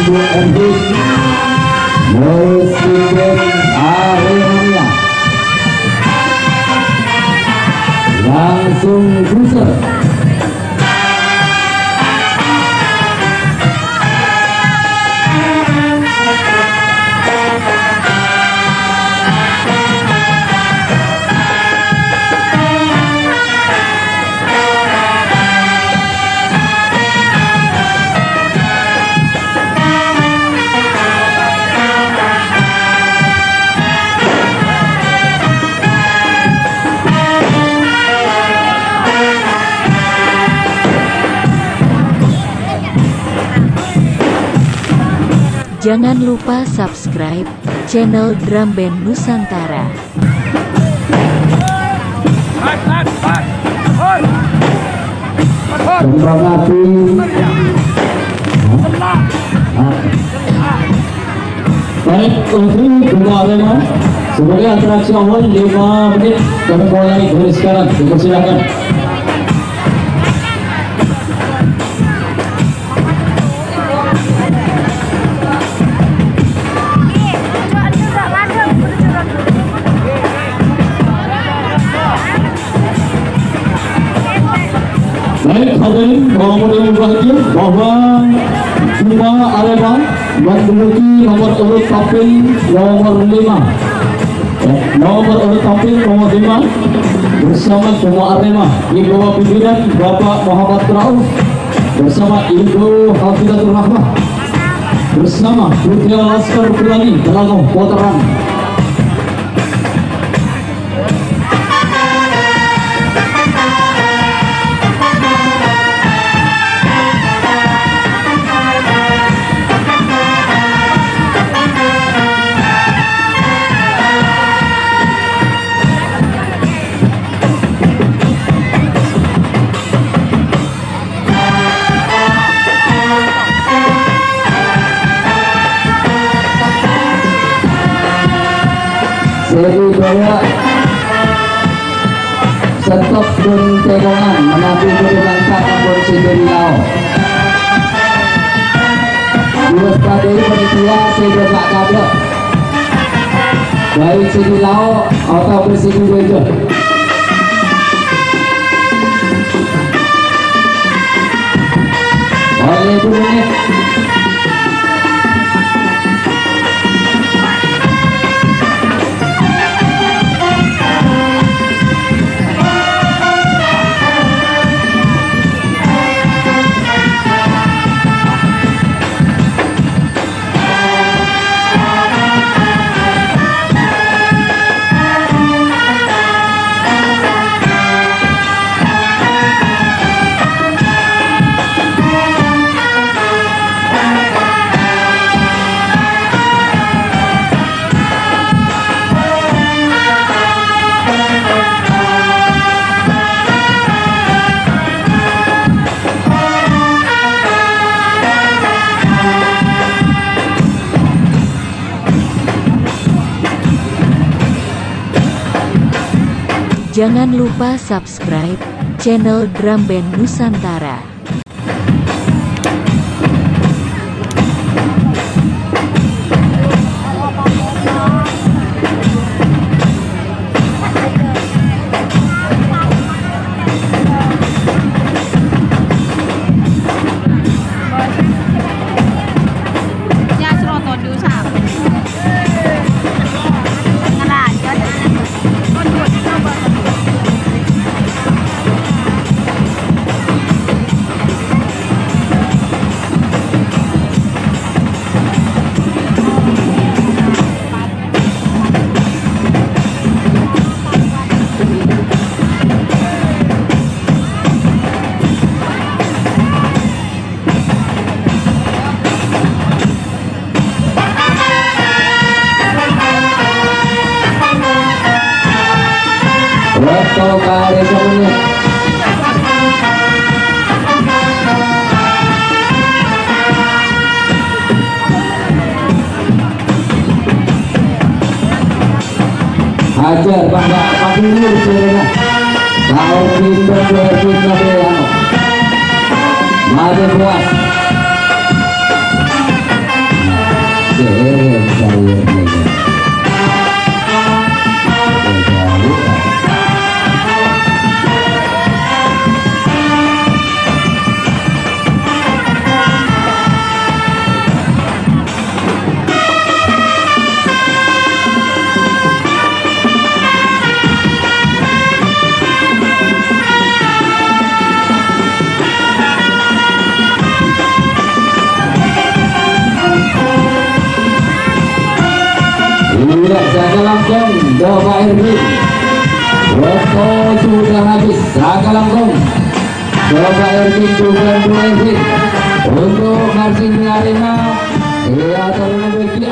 untuk Endik Presiden Aremania langsung cruiser. Jangan lupa subscribe channel Drum Band Nusantara. Kembang api baik untuk dua Arema sebagai atraksi awal 5 menit kami mulai dari sekarang. Dipersilakan. Baik hadirin, mohon berbahagia bahwa dua Arema menduduki nomor urut tampil nomor 5. Nomor urut tampil nomor 5 bersama semua Arema di bawah pimpinan Bapak Muhammad Rauf bersama Ibu Hafizatul Rahmah bersama Putri Laskar Pelani Telangong Kotaran. Jadi bahwa stop dan tegangan menapi berangkat nombor Siderilau dua stadion panitia Siderilau kabel baik Siderilau atau Presiden Bejo. Oleh Ibu Menit Jangan lupa subscribe channel Drum Band Nusantara. Waktu kali semuanya ajar bangga pagi ini sebenarnya kalau kita berpindah beliau maju puas Tidak jaga langsung Bapak Erwin. Waktu sudah habis, jaga langsung Bapak Erwin juga Erwin untuk marching arena. Ia terlalu bagi